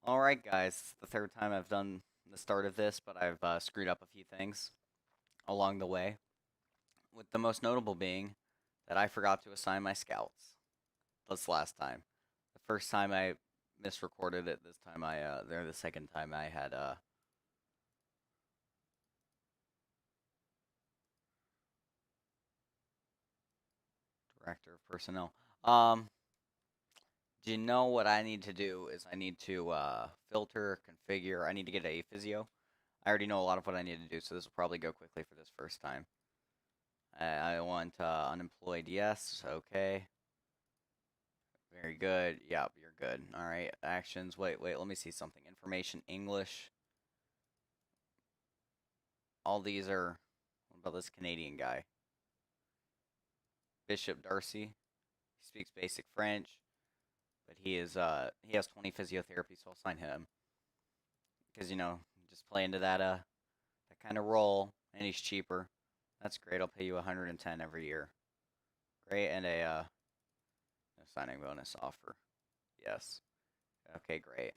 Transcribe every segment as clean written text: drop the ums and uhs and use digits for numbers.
Alright, guys. The third time I've done the start of this, but I've screwed up a few things along the way. With the most notable being that I forgot to assign my scouts. This last time. The first time I misrecorded it, this time the second time I had, director of personnel. Um, do you know what I need to do is I need to, filter, configure, I need to get a physio. I already know a lot of what I need to do, so this will probably go quickly for this first time. I want unemployed, yes, okay. Very good. Yep, you're good. All right. Actions. Wait, let me see something. Information, English. All these are. What about this Canadian guy? Bishop Darcy. He speaks basic French, but he has 20 physiotherapy, so I'll sign him. Because, just play into that kind of role, and he's cheaper. That's great. I'll pay you 110 every year. Great, and a signing bonus offer. Yes. Okay, great.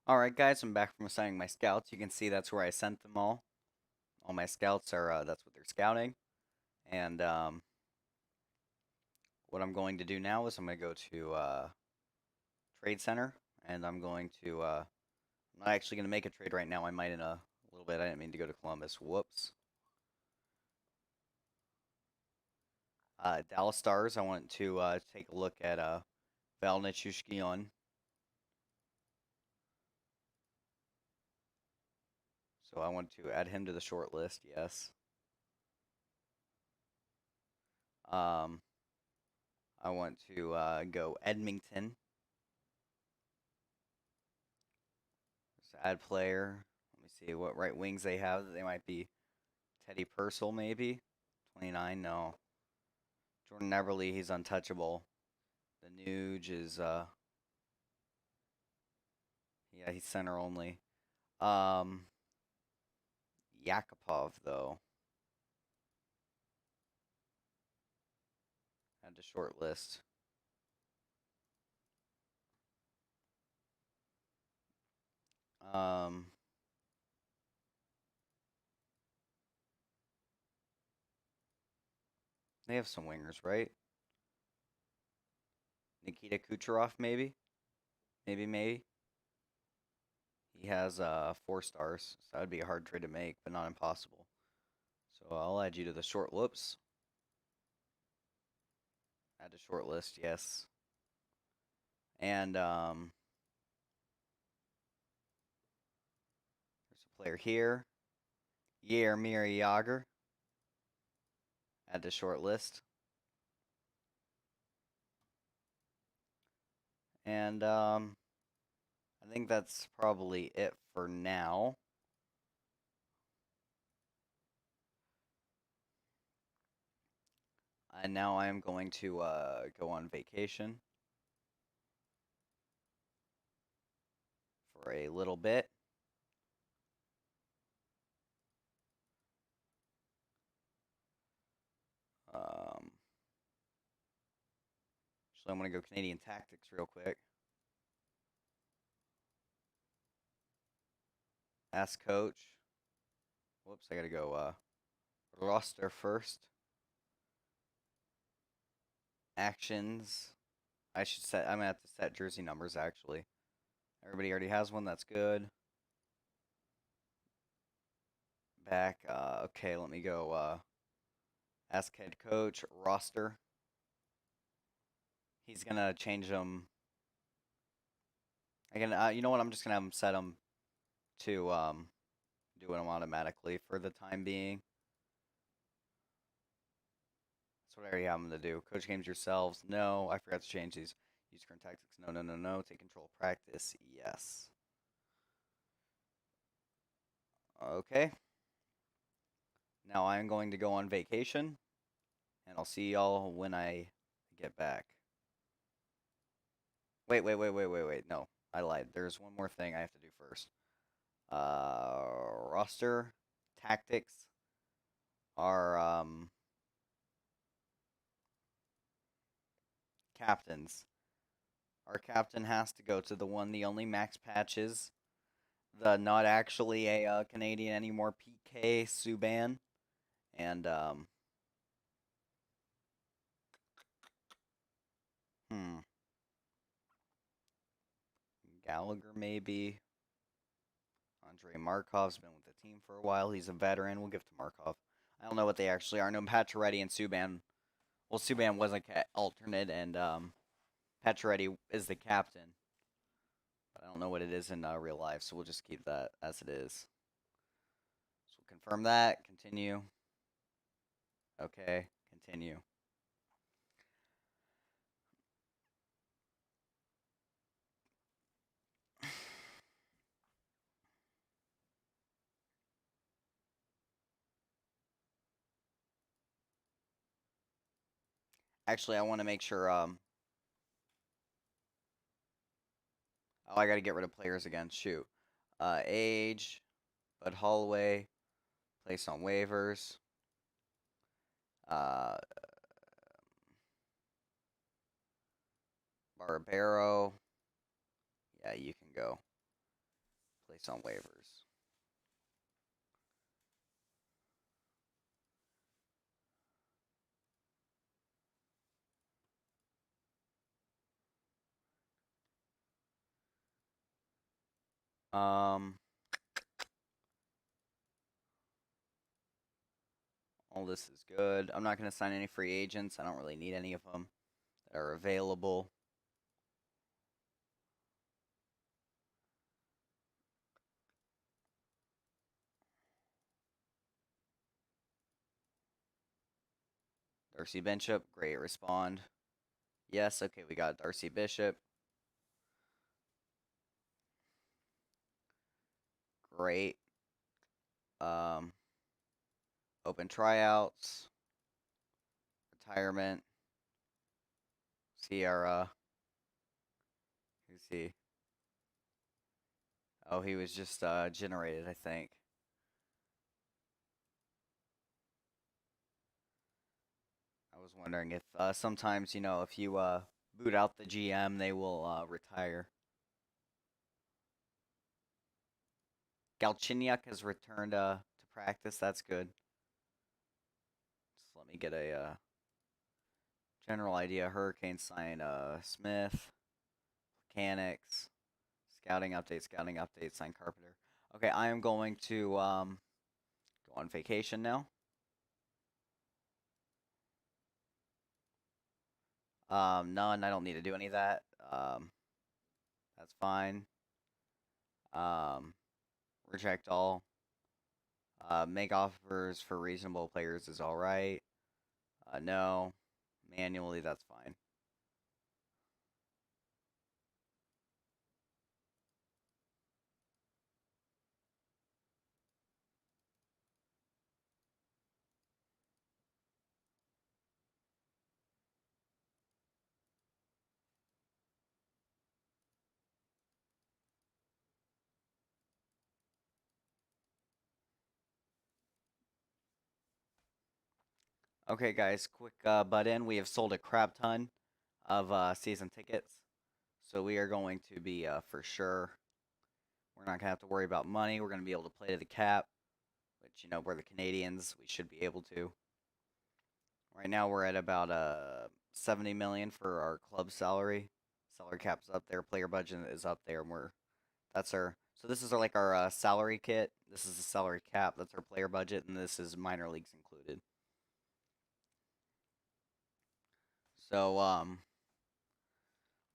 Alright, guys, I'm back from assigning my scouts. You can see that's where I sent them all. All my scouts are, that's what they're scouting. And what I'm going to do now is I'm going to go to Trade Center, and I'm not actually going to make a trade right now. I might in a little bit. I didn't mean to go to Columbus. Whoops. Dallas Stars, I want to take a look at Val Nichushkian. So I want to add him to the short list, yes. Um, I want to go Edmonton. Just add player. Let me see what right wings they have. They might be Teddy Purcell, maybe. 29, no. Jordan Everly, he's untouchable. The Nuge is, yeah, he's center only. Um, Yakupov, though. Had to short list. Um, they have some wingers, right? Nikita Kucherov, maybe? Maybe. He has 4 stars, so that would be a hard trade to make, but not impossible. So I'll add you to the short. Whoops. Add to short list, yes. And there's a player here. Jaromir Jagr. Add to short list. And I think that's probably it for now. And now I am going to go on vacation for a little bit. Um, so I'm going to go Canadian Tactics real quick. Ask coach. Whoops, I got to go roster first. Actions. I'm going to have to set jersey numbers actually. Everybody already has one, that's good. Back, okay, let me go ask head coach, roster. He's gonna change them. You know what? I'm just gonna have him set them to do them automatically for the time being. That's what I already have them to do. Coach games yourselves. No, I forgot to change these. Use current tactics. No. Take control. Practice. Yes. Okay. Now I'm going to go on vacation, and I'll see y'all when I get back. Wait. No, I lied. There's one more thing I have to do first. Roster tactics are captains. Our captain has to go to the one, the only Max Patches, the not actually a Canadian anymore, PK Subban, and hmm, Gallagher maybe. Andrei Markov's been with the team for a while. He's a veteran. We'll give to Markov. I don't know what they actually are. No, Pacioretty and Subban. Well, Subban was a alternate, and Pacioretty is the captain. But I don't know what it is in real life, so we'll just keep that as it is. So we'll confirm that. Continue. Okay. Continue. Actually, I want to make sure. Oh, I got to get rid of players again. Shoot. Age. Bud Holloway. Place on waivers. Uh, Barbero. Yeah, you can go. Place on waivers. Um, all this is good. I'm not going to sign any free agents. I don't really need any of them that are available. Darcy Bishop, great. Respond. Yes, okay, we got Darcy Bishop. Great. Open tryouts. Retirement. Sierra. Who's he? Oh, he was just generated, I think. I was wondering if sometimes, if you boot out the GM, they will retire. Galchenyuk has returned to practice. That's good. Just let me get a general idea. Hurricane sign Smith. Mechanics. Scouting update, sign Carpenter. Okay, I am going to go on vacation now. None. I don't need to do any of that. That's fine. Reject all. Make offers for reasonable players is all right. No. Manually, that's fine. Okay, guys, quick butt in. We have sold a crap ton of season tickets. So we are going to be, for sure, we're not going to have to worry about money. We're going to be able to play to the cap, which, we're the Canadians. We should be able to. Right now we're at about 70 million for our club salary. Salary cap's up there. Player budget is up there. And that's our, so this is like our salary kit. This is the salary cap. That's our player budget. And this is minor leagues included. So,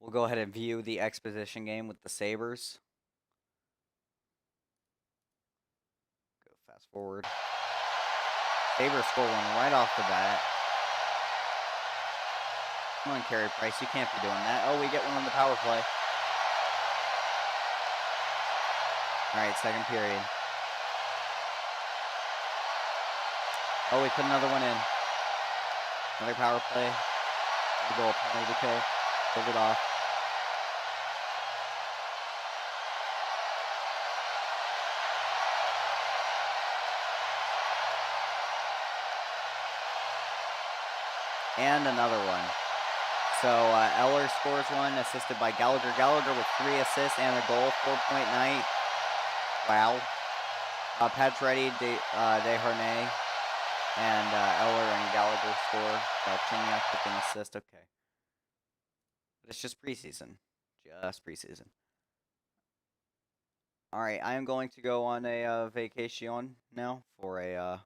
we'll go ahead and view the exposition game with the Sabres. Go fast forward. Sabres score one right off the bat. Come on, Carey Price. You can't be doing that. Oh, we get one on the power play. All right, second period. Oh, we put another one in. Another power play. A goal, penalty to kill. Pulled it off. And another one. Eller scores one, assisted by Gallagher. Gallagher with 3 assists and a goal. 4-point night. Wow. Pacioretty, Desharnais, and Eller and Gallagher score. Galchenyuk with an assist. Okay. But it's just preseason. Just preseason. All right, I am going to go on a vacation now for a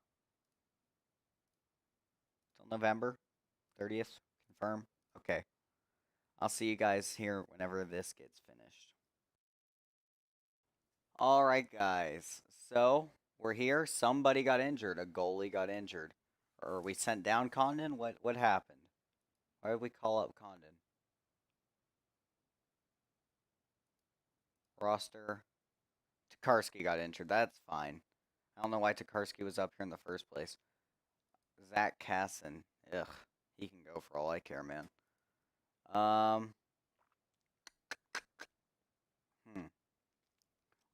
till November 30th. Confirm. Okay. I'll see you guys here whenever this gets finished. All right, guys. So we're here. Somebody got injured. A goalie got injured. Or we sent down Condon? What happened? Why did we call up Condon? Roster. Tokarski got injured. That's fine. I don't know why Tokarski was up here in the first place. Zach Casson. Ugh. He can go for all I care, man.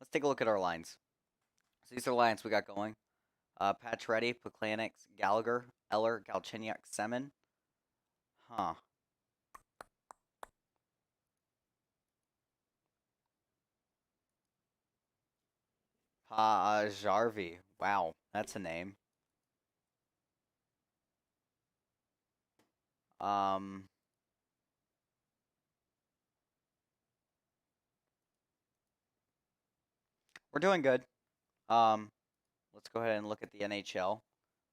Let's take a look at our lines. So these are the lines we got going. Pacioretty, Puklanic, Gallagher, Eller, Galchenyuk, Semin. Huh. Jarvi. Wow, that's a name. We're doing good. Let's go ahead and look at the NHL.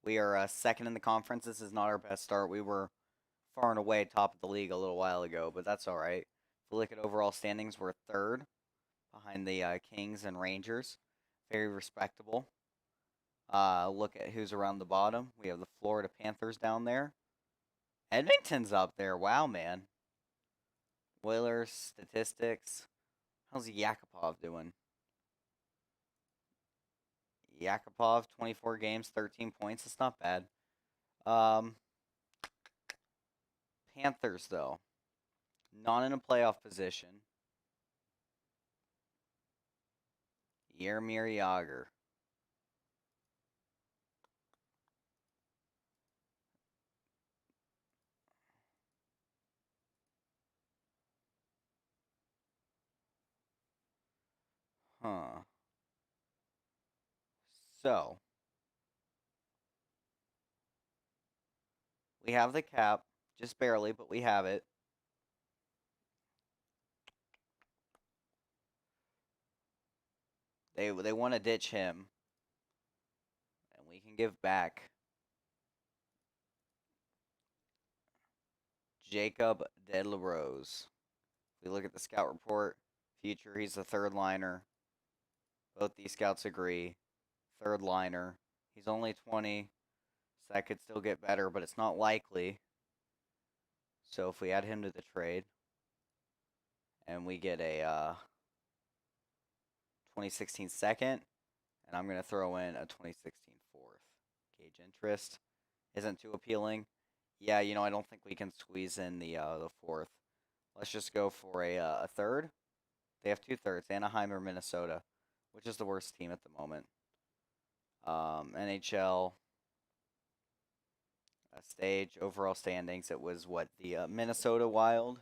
We are second in the conference. This is not our best start. We were far and away top of the league a little while ago, but that's all right. If we look at overall standings, we're third behind the Kings and Rangers. Very respectable. Look at who's around the bottom. We have the Florida Panthers down there. Edmonton's up there. Wow, man. Oilers, statistics. How's Yakupov doing? Yakupov, 24 games, 13 points. It's not bad. Panthers, though. Not in a playoff position. Jaromir Jagr. Huh. So, we have the cap. Just barely, but we have it. They want to ditch him. And we can give back Jacob Delarose. If we look at the scout report, future, he's the third liner. Both these scouts agree. Third liner. He's only 20. So that could still get better, but it's not likely. So if we add him to the trade, and we get a 2016 second, and I'm going to throw in a 2016 fourth. Gauge interest. Isn't too appealing. Yeah, I don't think we can squeeze in the fourth. Let's just go for a third. They have 2/3, Anaheim or Minnesota, which is the worst team at the moment. NHL stage, overall standings, it was what, the Minnesota Wild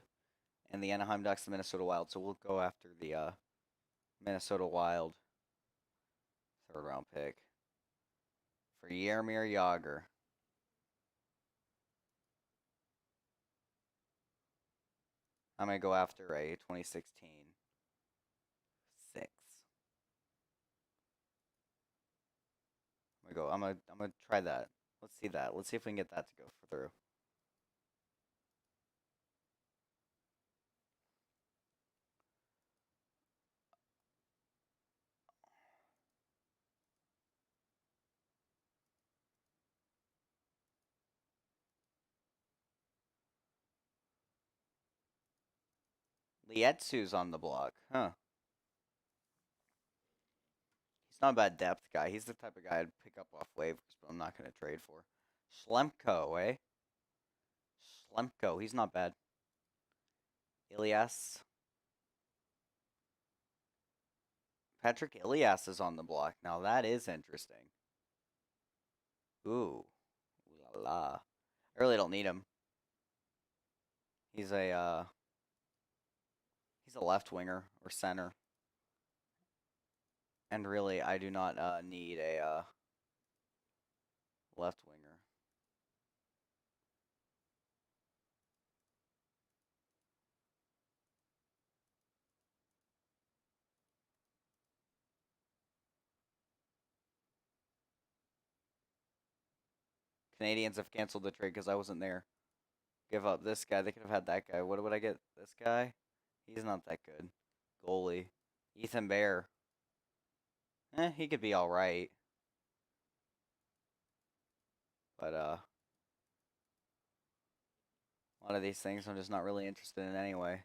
and the Anaheim Ducks, the Minnesota Wild. So we'll go after the Minnesota Wild third round pick for Jaromir Jagr. I'm going to go after a 2016 6. I'm gonna try that. Let's see that. Let's see if we can get that to go through. Lietsu's on the block, huh? He's not a bad depth guy. He's the type of guy I'd pick up off waivers, but I'm not gonna trade for. Schlemko, eh? Schlemko, he's not bad. Ilias. Patrick Ilias is on the block. Now that is interesting. Ooh. Ooh la la. I really don't need him. He's a left winger or center, and really I do not need a left winger. Canadians have canceled the trade because I wasn't there. Give up this guy. They could have had that guy. What would I get? This guy? He's not that good. Goalie. Ethan Bear. He could be all right, but a lot of these things I'm just not really interested in anyway.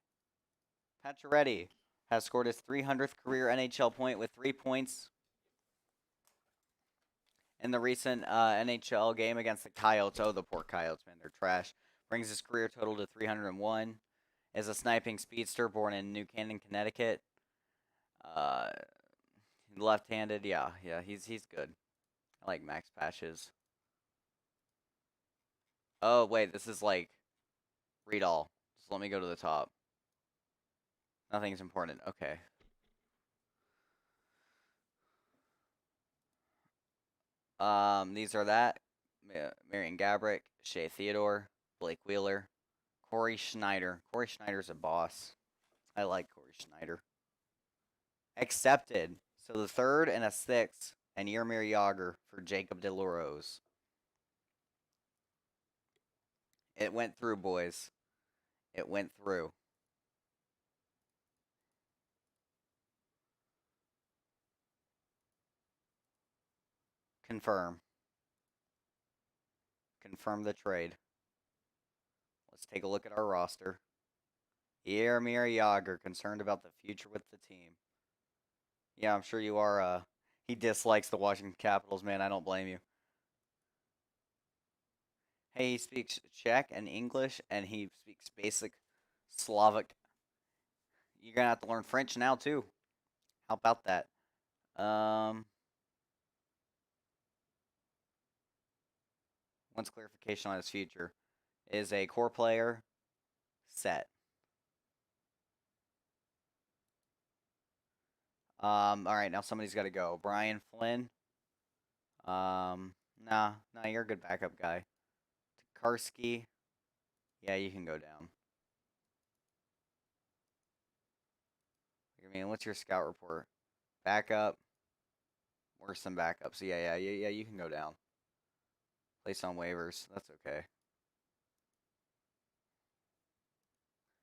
Pacioretty has scored his 300th career NHL point with 3 points in the recent NHL game against the Coyotes. Oh, the poor Coyotes, man, they're trash. Brings his career total to 301. Is a sniping speedster born in New Canaan, Connecticut. Uh, Left-handed, yeah, he's good. I like Max Patches. Oh wait, this is like read all. Just let me go to the top. Nothing's important. Okay. These are that. Marion Gabrick, Shea Theodore, Blake Wheeler, Corey Schneider. Corey Schneider's a boss. I like Corey Schneider. Accepted. So the third and a sixth, and Yarmir Yager for Jacob DeLauros. It went through, boys. It went through. Confirm. Confirm the trade. Let's take a look at our roster. Yarmir Yager, concerned about the future with the team. Yeah, I'm sure you are. He dislikes the Washington Capitals, man. I don't blame you. Hey, he speaks Czech and English, and he speaks basic Slavic. You're gonna have to learn French now too. How about that? Um, Wants clarification on his future. Is a core player set? All right, now somebody's got to go. Brian Flynn. Nah, you're a good backup guy. Karski. Yeah, you can go down. I mean, what's your scout report? Backup. Worse than backup. So yeah, you can go down. Place on waivers. That's okay.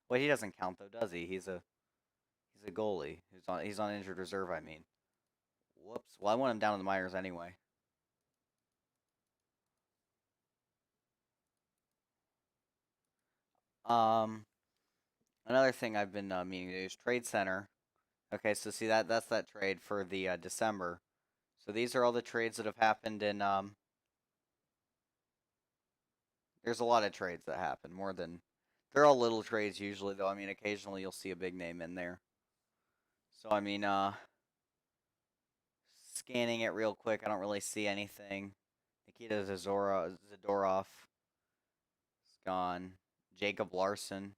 Well, he doesn't count though, does he? He's a goalie. He's on injured reserve, I mean. Whoops. Well, I want him down in the minors anyway. Um, Another thing I've been meaning to do is Trade Center. Okay, so see that's that trade for the December. So these are all the trades that have happened in There's a lot of trades that happen, more than they're all little trades usually though. I mean, occasionally you'll see a big name in there. So I mean, scanning it real quick, I don't really see anything. Nikita Zadorov is gone. Jacob Larson.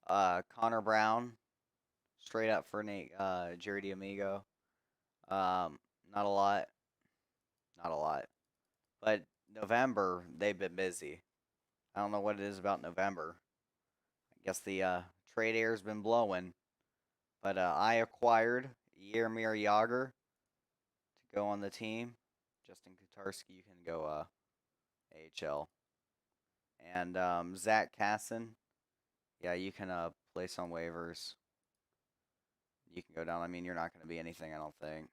Connor Brown, straight up for Nate, Jerry D'Amigo. Not a lot, not a lot. But November, they've been busy. I don't know what it is about November. I guess the trade air's been blowing. But I acquired Yermir Yager to go on the team. Justin Kotarski, you can go AHL. And Zach Casson, yeah, you can place on waivers. You can go down. I mean, you're not going to be anything, I don't think.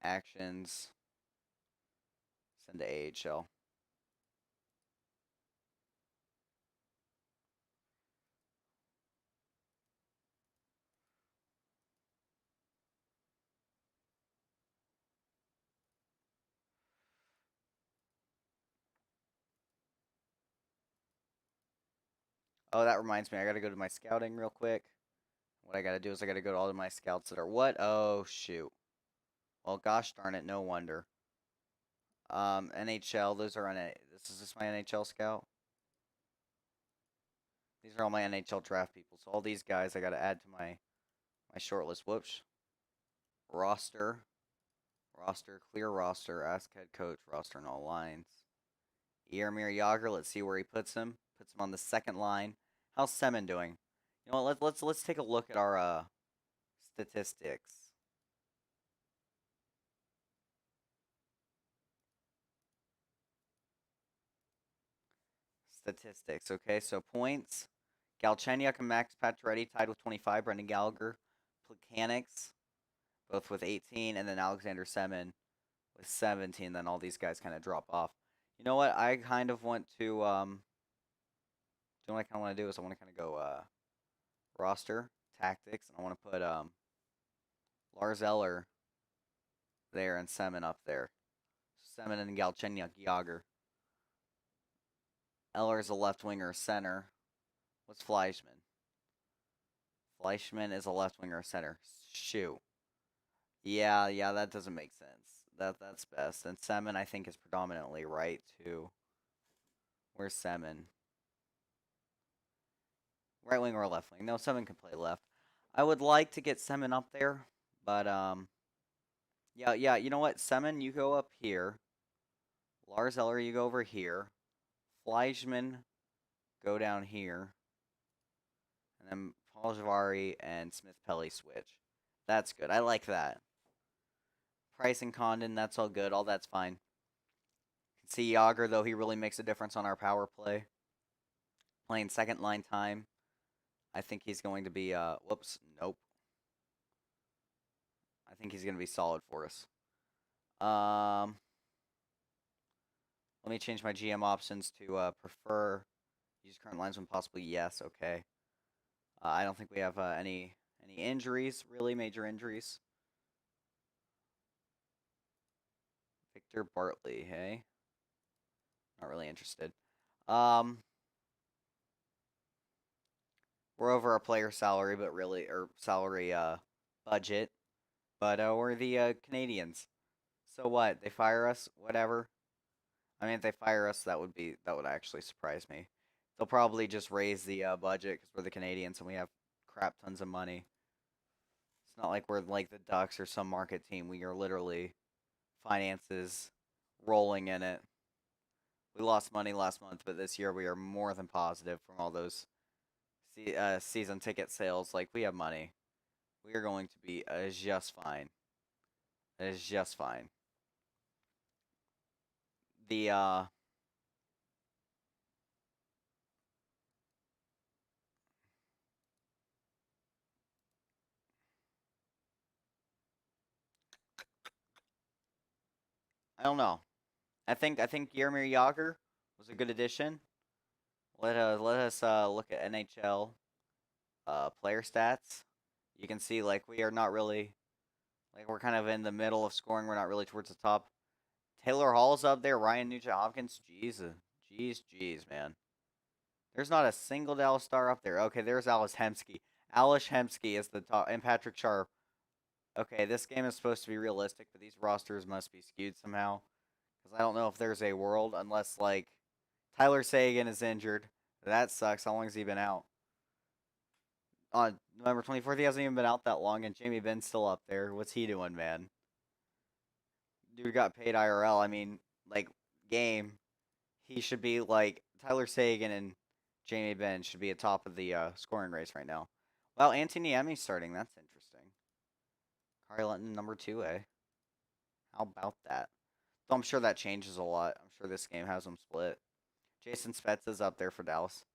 Actions, send to AHL. Oh, that reminds me. I got to go to my scouting real quick. What I got to do is I got to go to all of my scouts that are what? Oh, shoot. Well, gosh darn it, no wonder. NHL. Those are this is just my NHL scout. These are all my NHL draft people. So all these guys I got to add to my short list. Whoops. Roster. Roster. Clear roster. Ask head coach. Roster in all lines. Jaromir Jagr. Let's see where he puts him. Puts him on the second line. How's Semin doing? You know what? Let's take a look at our statistics. Statistics. Okay, so points. Galchenyuk and Max Pacioretty tied with 25. Brendan Gallagher, Plekanec, both with 18, and then Alexander Semin with 17. Then all these guys kind of drop off. You know what? I kind of want to you know what I kind of want to do is I want to kind of go roster tactics, and I want to put Lars Eller there and Semin up there. Semin and Galchenyuk, Jagr. Eller is a left winger, center. What's Fleischman? Fleischman is a left winger, center. Shoot. Yeah, that doesn't make sense. That's best. And Semin, I think, is predominantly right too. Where's Semin? Right wing or left wing? No, Semin can play left. I would like to get Semin up there, but yeah. You know what? Semin, you go up here. Lars Eller, you go over here. Fleischman, go down here, and then Paul Javari and Smith Pelly switch. That's good. I like that. Price and Condon, that's all good. All that's fine. See Yager, though, he really makes a difference on our power play. Playing second line time. I think he's going to be, whoops, nope. I think he's going to be solid for us. Let me change my GM options to prefer use current lines when possible. Yes, okay. I don't think we have any injuries, really major injuries. Victor Bartley, hey? Not really interested. We're over our player salary, but really, or salary budget. But we're the Canadiens. So what? They fire us? Whatever. I mean, if they fire us, that would actually surprise me. They'll probably just raise the budget because we're the Canadiens and we have crap tons of money. It's not like we're like the Ducks or some market team. We are literally finances rolling in it. We lost money last month, but this year we are more than positive from all those season ticket sales. Like, we have money. We are going to be just fine. It is just fine. The I don't know. I think Jaromir Jagr was a good addition. Let us look at NHL player stats. You can see like we are not really like we're kind of in the middle of scoring. We're not really towards the top. Taylor Hall's up there. Ryan Nugent Hopkins. Jeez, man. There's not a single Dallas Star up there. Okay, there's Alice Hemsky. Alice Hemsky is the top, and Patrick Sharp. Okay, this game is supposed to be realistic, but these rosters must be skewed somehow. Because I don't know if there's a world unless, like, Tyler Sagan is injured. That sucks. How long has he been out? On November 24th, he hasn't even been out that long, and Jamie Benn's still up there. What's he doing, man? Dude got paid IRL. I mean, like, game. He should be, like, Tyler Sagan and Jamie Benn should be atop of the scoring race right now. Well, Anthony Emmy's starting. That's interesting. Kari Lenton, number 2A. How about that? So I'm sure that changes a lot. I'm sure this game has them split. Jason Spezza's up there for Dallas.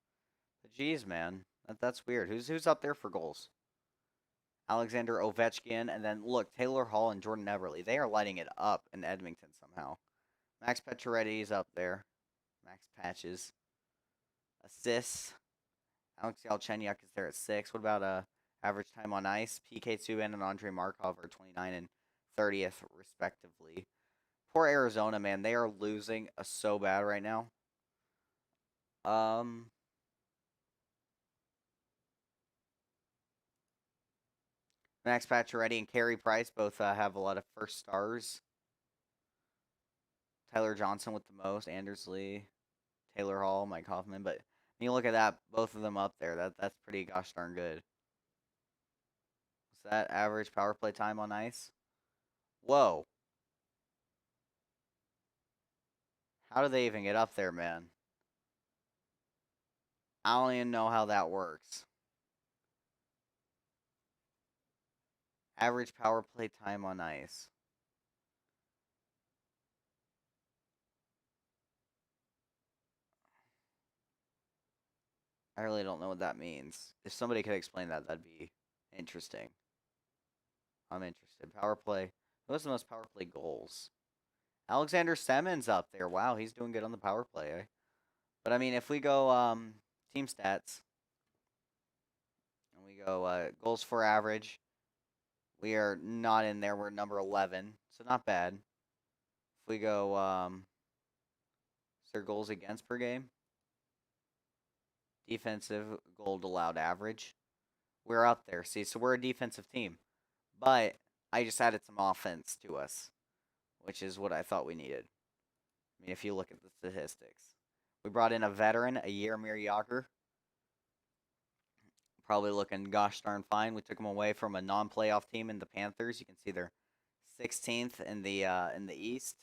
But geez, man, that's weird. Who's up there for goals? Alexander Ovechkin, and then look, Taylor Hall and Jordan Everly. They are lighting it up in Edmonton somehow. Max Pacioretty's up there. Max Patches. Assists. Alex Galchenyuk is there at 6. What about average time on ice? PK Subban and Andrei Markov are 29 and 30th respectively. Poor Arizona, man. They are losing so bad right now. Max Pacioretty and Carey Price both have a lot of first stars. Tyler Johnson with the most, Anders Lee, Taylor Hall, Mike Hoffman. But when you look at that, both of them up there, that's pretty gosh darn good. What's that average power play time on ice? Whoa. How do they even get up there, man? I don't even know how that works. Average power play time on ice. I really don't know what that means. If somebody could explain that, that'd be interesting. I'm interested. Power play. Who has the most power play goals? Alexander Semin's up there. Wow, he's doing good on the power play. Eh? But I mean, if we go team stats and we go goals for average, we are not in there. We're number 11, so not bad. If we go, is there goals against per game? Defensive goal allowed average. We're up there. See, so we're a defensive team, but I just added some offense to us, which is what I thought we needed. I mean, if you look at the statistics, we brought in a veteran, a Jaromir Jagr, probably looking gosh darn fine. We took him away from a non-playoff team in the Panthers. You can see they're 16th in the East.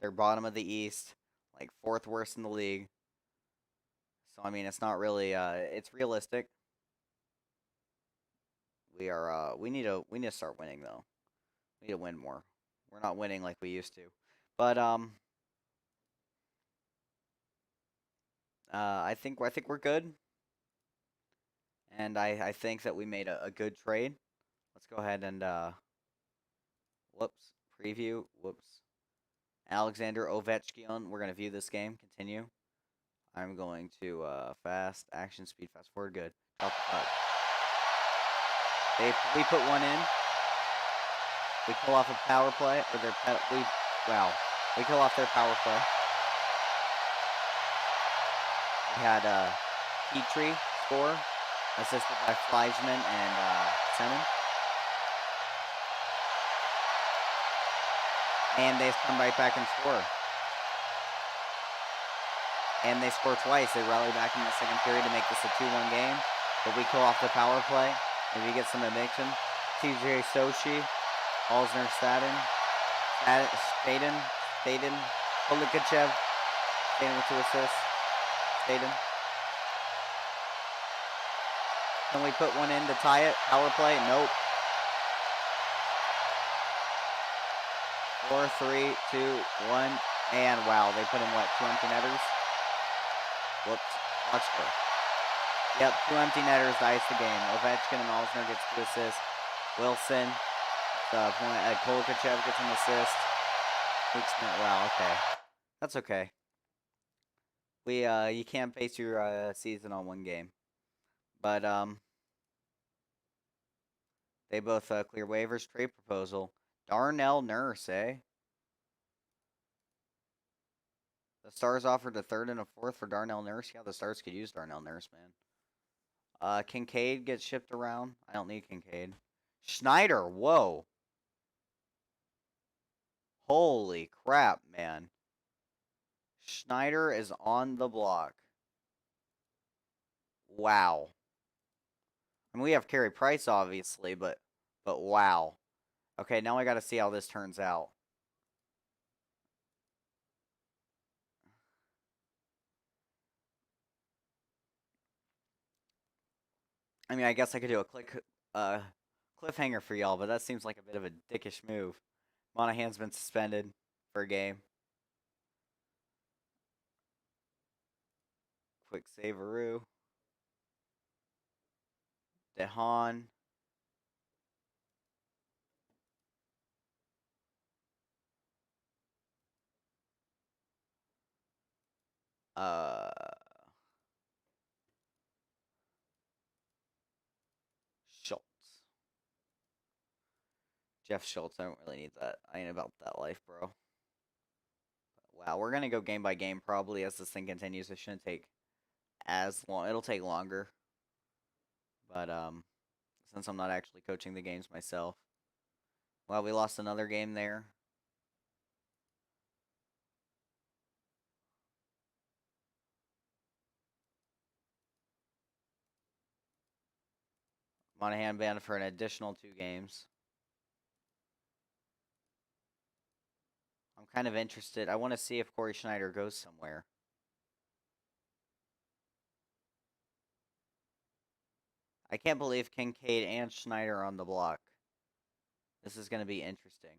They're bottom of the East, like fourth worst in the league. So I mean, it's not really it's realistic. We need to start winning though. We need to win more. We're not winning like we used to. But I think we're good. And I think that we made a good trade. Let's go ahead and whoops, preview. Whoops. Alexander Ovechkin. We're gonna view this game. Continue. I'm going to fast action speed fast forward. Good. Drop the puck. We put one in. We pull off a power play, or we kill off their power play. We had Petrie score, assisted by Fleischman and Semin. And they come right back and score. And they score twice. They rally back in the second period to make this a 2-1 game. But we kill off the power play. Maybe get some addiction. TJ Sochi, Alzner Staden, Polikachev, Staden with 2 assists. Staden. Can we put one in to tie it? Power play? Nope. 4, 3, 2, 1, and wow, they put in what? 2 empty netters? Whoops. Watch score. Yep, 2 empty netters to ice the game. Ovechkin and Alzner gets 2 assists. Wilson, Polikachev gets an assist. Wow, okay. That's okay. You can't base your season on one game. But they both clear waivers. Trade proposal. Darnell Nurse, eh? The Stars offered a 3rd and a 4th for Darnell Nurse. Yeah, the Stars could use Darnell Nurse, man. Kincaid gets shipped around. I don't need Kincaid. Schneider, whoa. Holy crap, man. Schneider is on the block. Wow. I mean, we have Carey Price, obviously, but wow. Okay, now I got to see how this turns out. I mean, I guess I could do a cliffhanger for y'all, but that seems like a bit of a dickish move. Monahan's been suspended for a game. Quick Saveru. Dehan. Uh, Schultz. Jeff Schultz. I don't really need that. I ain't about that life, bro. Wow, we're gonna go game by game probably as this thing continues. It shouldn't take as long. It'll take longer. But since I'm not actually coaching the games myself. Well, we lost another game there. Monahan banned for an additional 2 games. I'm kind of interested. I want to see if Corey Schneider goes somewhere. I can't believe Kincaid and Schneider are on the block. This is going to be interesting.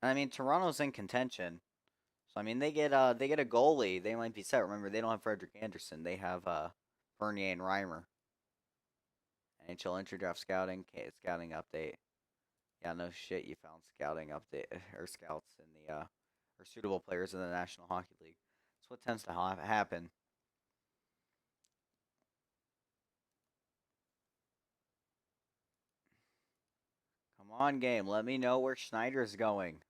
I mean, Toronto's in contention. So I mean, they get a goalie. They might be set. Remember, they don't have Frederick Anderson. They have Bernier and Reimer. NHL Interdraft Scouting. Okay, scouting update. Yeah, no shit. You found scouting update or scouts in the or suitable players in the National Hockey League. That's what tends to happen. Come on, game. Let me know where Schneider's going.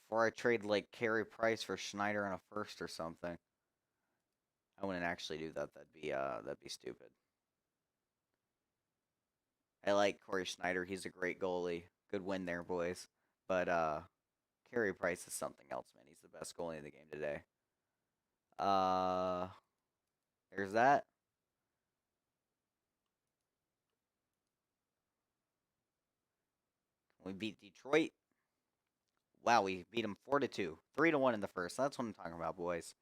Before I trade like Carey Price for Schneider and a first or something. I wouldn't actually do that. That'd be stupid. I like Corey Schneider. He's a great goalie. Good win there, boys. But Carey Price is something else, man. He's the best goalie in the game today. Uh, there's that. We beat Detroit. Wow, we beat them 4-2, 3-1 in the first. That's what I'm talking about, boys.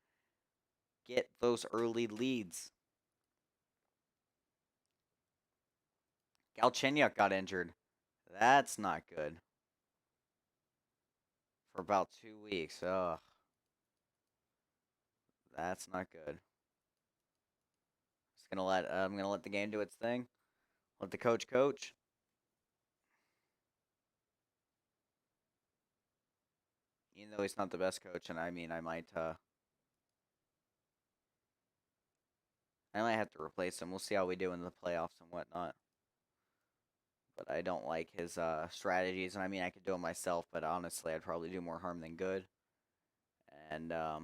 Get those early leads. Galchenyuk got injured. That's not good. For about 2 weeks. Ugh. That's not good. I'm gonna let the game do its thing. Let the coach coach. Even though he's not the best coach, and I mean I might have to replace him. We'll see how we do in the playoffs and whatnot. But I don't like his strategies, and I mean I could do it myself, but honestly I'd probably do more harm than good. And I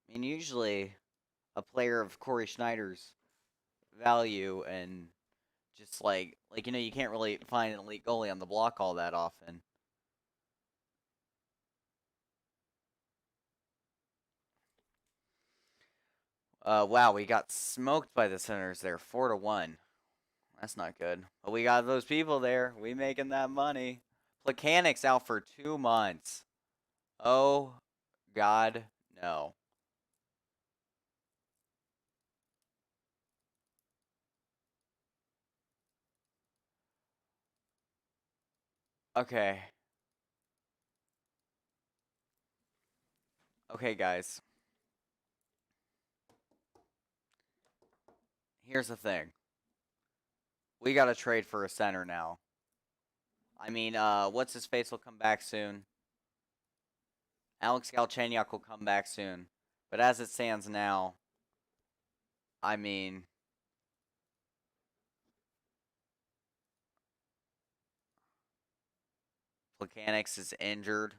mean usually a player of Corey Schneider's value and just like you can't really find an elite goalie on the block all that often. Wow, we got smoked by the Senators there, 4-1. That's not good. But we got those people there. We making that money. Plecanic's out for 2 months. Oh, God, no. Okay. Okay, guys. Here's the thing. We got to trade for a center now. I mean, what's his face will come back soon. Alex Galchenyuk will come back soon. But as it stands now, I mean, Plecanix is injured.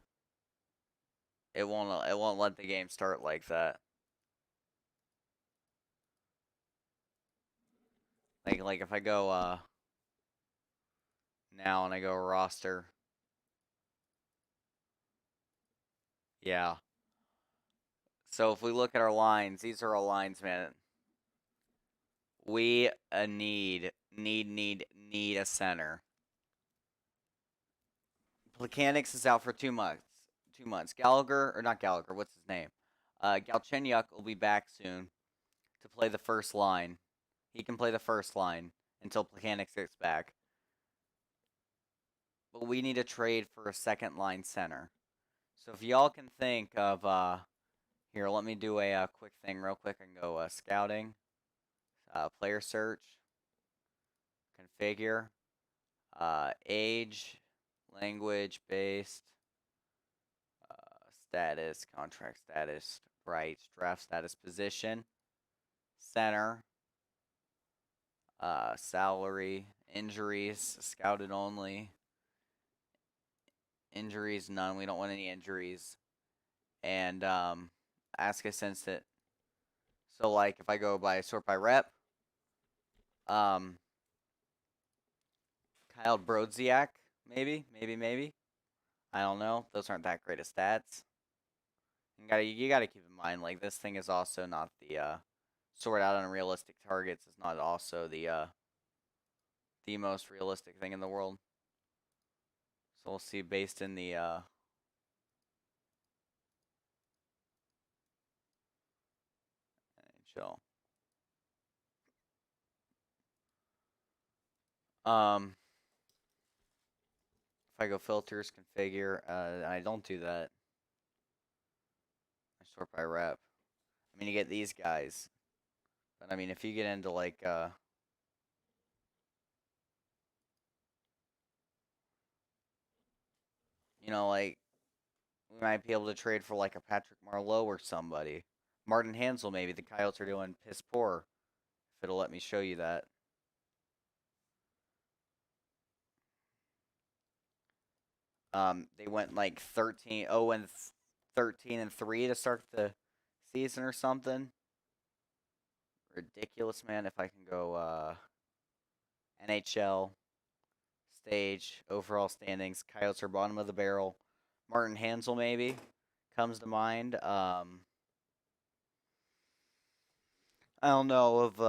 It won't let the game start like that. Like if I go now and I go roster. Yeah. So if we look at our lines, these are our lines, man. We need a center. Plecanix is out for 2 months. 2 months. Gallagher or not Gallagher? What's his name? Galchenyuk will be back soon to play the first line. He can play the first line until Plecanix gets back. But we need a trade for a second line center. So if y'all can think of here, let me do a quick thing real quick. I can go scouting, player search, configure, age, language based, status, contract status, rights, draft status, position, center, salary, injuries, scouted only, injuries, none. We don't want any injuries. And ask a sense that. So like if I go by sort by rep, Kyle Brodziak, maybe. I don't know. Those aren't that great of stats. You gotta keep in mind, like, this thing is also not the sort out unrealistic targets is not also the most realistic thing in the world. So we'll see based in the NHL. If I go filters, configure, I don't do that. I sort by rep. I mean, you get these guys, but I mean, if you get into like like we might be able to trade for like a Patrick Marleau or somebody. Martin Hansel, maybe. The Coyotes are doing piss poor. If it'll let me show you that. They went like 13 and 3 to start the season or something. Ridiculous, man. If I can go NHL stage overall standings, Coyotes are bottom of the barrel. Martin Hansel maybe comes to mind. I don't know of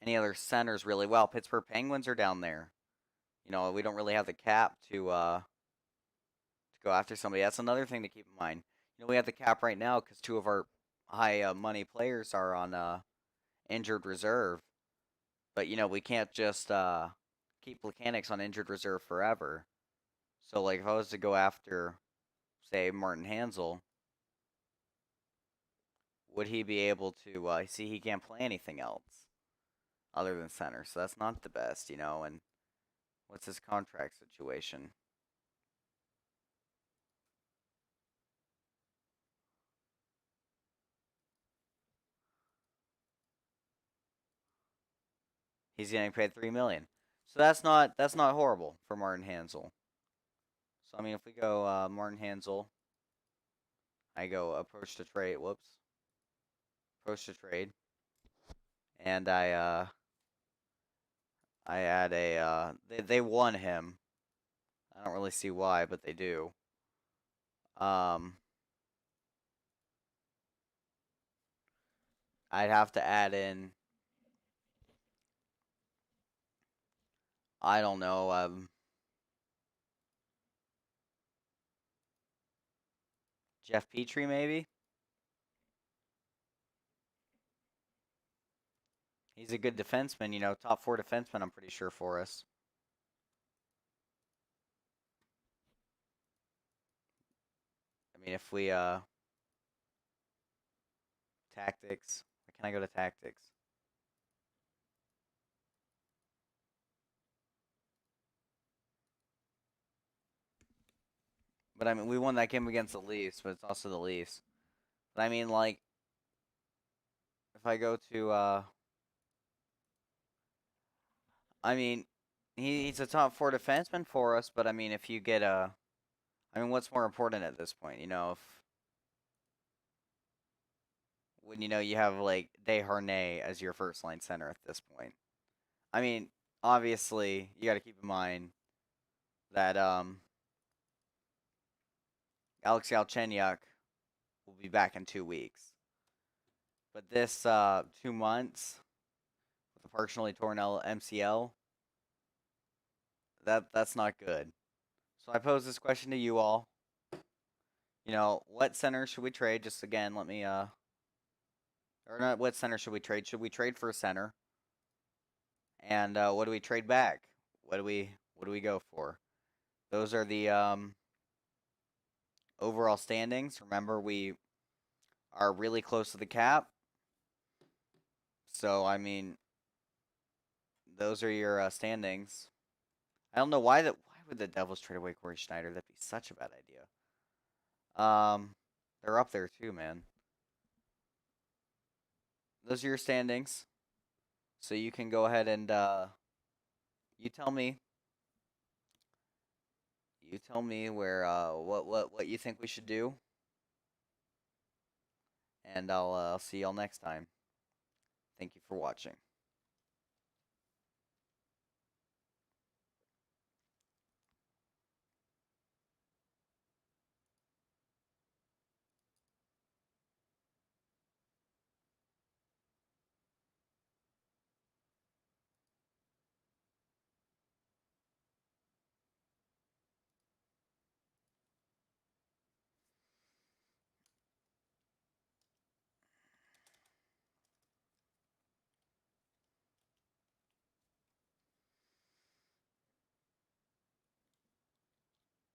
any other centers really. Well, Pittsburgh Penguins are down there. We don't really have the cap to go after somebody. That's another thing to keep in mind. We have the cap right now because two of our high money players are on injured reserve. But we can't just keep mechanics on injured reserve forever. So like if I was to go after, say, Martin Hansel, would he be able to see he can't play anything else other than center? So that's not the best. And what's his contract situation? He's getting paid 3 million. So that's not horrible for Martin Hansel. So I mean, if we go Martin Hansel, I go approach to trade. Whoops, approach to trade, and I add a they won him. I don't really see why, but they do. Um, I'd have to add in. I don't know. Jeff Petrie maybe. He's a good defenseman. Top four defenseman. I'm pretty sure for us. I mean, if we tactics. Can I go to tactics? But I mean, we won that game against the Leafs, but it's also the Leafs. But I mean, like, if I go to, I mean, he's a top four defenseman for us. But I mean, if you get I mean, what's more important at this point? If when you have like Desharnais as your first line center at this point. I mean, obviously, you got to keep in mind that Alex Galchenyuk will be back in 2 weeks. But this 2 months with a partially torn MCL, that's not good. So I pose this question to you all. What center should we trade? Just again, let me or not. What center should we trade? Should we trade for a center? And what do we trade back? What do we go for? Those are the overall standings. Remember, we are really close to the cap. So I mean, those are your standings. I don't know why would the Devils trade away Corey Schneider? That'd be such a bad idea. They're up there too, man. Those are your standings. So you can go ahead and you tell me. You tell me where what you think we should do, and I'll see y'all next time. Thank you for watching.